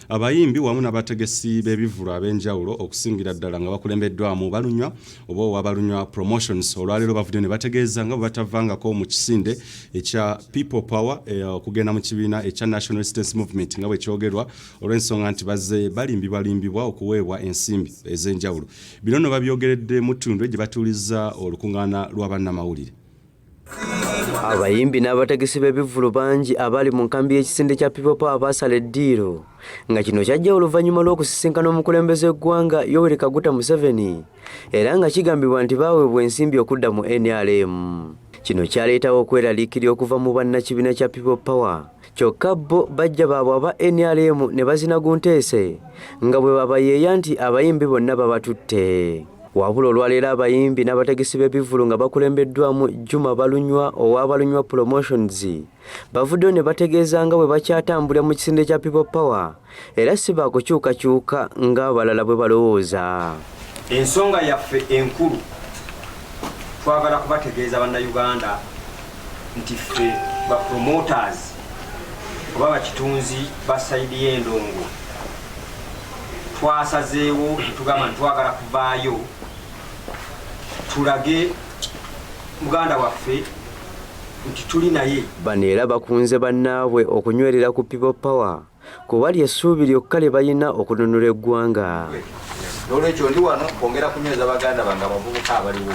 abayimbi wamu n'abategesi b'ebivvulu ab'enjawulo okusingira ddala nga bakulembeddwamu Balunywa oba Owabalunywa Promotions olwaleero bavudde ne bategeeza nga bwe batavangako mu kisinde ekya People Power okugenda mu kibiina ekya National Resistance Movement nga bwe kyogerwa olw'ensonga nti bazze balimbibwa okuweebwa ensimbi ez'enjawulo. Bino nno babyogeredde mu ttundu gye batuulizza olukuŋŋaana lw'abannamawulire. Abayimbi n'abategesi b'ebivvulu bangi abali mu nkambi y'ekisinde kya People Power baasala eddiiro nga kino kyajja oluvannyuma lw'okusisinkana omukulembeze w'eggwanga Yoweri Kaguta Museveni era nga kigambibwa nti baaweebwa ensimbi okudda mu NRM. Kino kyaleetawo okweraliikirira okuva mu bannakibiina kya People Power kyokka bo bajja baabwe aba NRM ne bazina gunteese nga bwe babayeeya nti abayimbi bonna babatutte. Wabula olwaleero abayimbi n'abategesi b'ebivvulu nga bakulembeddwamu Juma Balunywa Owabalunywa Promotions bavuddeyo ne bategeeza nga bwe bakyatambulira mu kisinde kya People Power era si baakukyukakyuka ng'abalala bwe balowooza. Ensonga yaffe enkulu twagala kubategeeza bannayuganda nti ffe ba promoters oba bakitunzi ba sayidi y'endongo twasazeewo tugamba nti twagala kuvaayo tulage muganda waffe nti tuli naye. Bano era bakunze bannaabwe okunywerera ku People Power kuba ly'essuubi lyokka lye balina okununula eggwanga. N'olwekyo ndi wano kwongera kunyweza baganda bange abavubuka abaliwo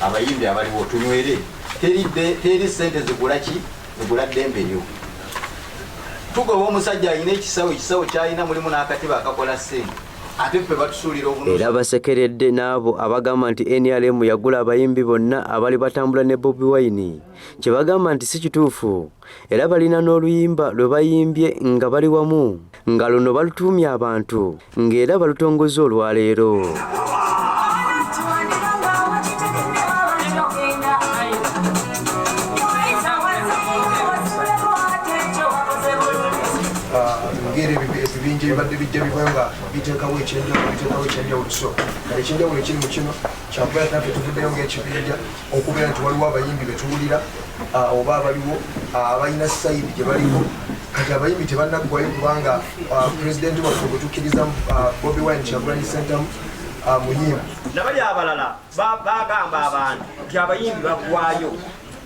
abayimbi abaliwo tunywere teri ssente zigula ki zigula ddembe lyo. Tugoba omusajja alina ekisawo kyalina mulimu n'akatiba akakola ssente ate ffe batusuulira obulungi. Era basekeredde n'abo abagamba nti NRM yagula abayimbi bonna abali batambula ne Bobi Wine kye bagamba nti si kituufu era balina n'oluyimba lwe bayimbye nga bali wamu nga luno balutuumye abantu ng'era balutongoza olwaleero. Ebibinja ebibadde bijja bivayo nga biteekawo ekyenjawulo so kale ekyenjawulo ekiri mu kino kyakubeera naffe tuvuddeyo ng'ekibinja okubeera nti waliwo abayimbi be tuwulira oba abaliwo abalina sayidi gye baliwo kati abayimbi tebannaggwayo kubanga pulezidenti waffe bwe tukkiriza Bobi Wine Kyagulanyi Ssentamu muyimbi. Nabali abalala bagamba abantu nti abayimbi baggwayo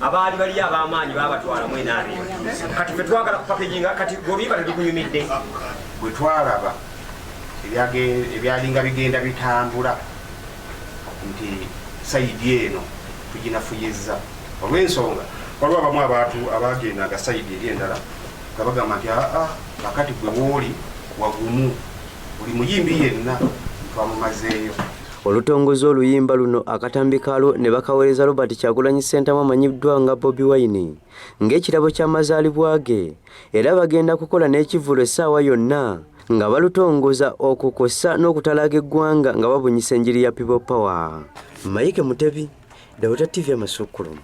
abaali bali ab'amaanyi babatwala mu NRM kati ffe twagala kupakeginga kati gobimba tetukunyumidde. Bwe twalaba ebyalinga bigenda bitambula nti sayidi eno tuginafuyizza olw'ensonga waliwo abamu abantu abagendanga sayidi eri endala nga bagamba nti kakati gwe wooli wagumu buli muyimbi yenna twamumazeeyo. Olutongoza oluyimba luno akatambi kalwo ne bakaweereza Robert Kyagulanyi Ssentamu amanyiddwa nga Bobi Wine ng'ekirabo ky'amazaalibwa ge era bagenda kukola n'ekivvulu essaawa yonna nga balutongoza okukosa n'okutalaga eggwanga nga babunyisa enjiri ya People Power. Mike Mutebi, Dawuta TV Amasukulumu.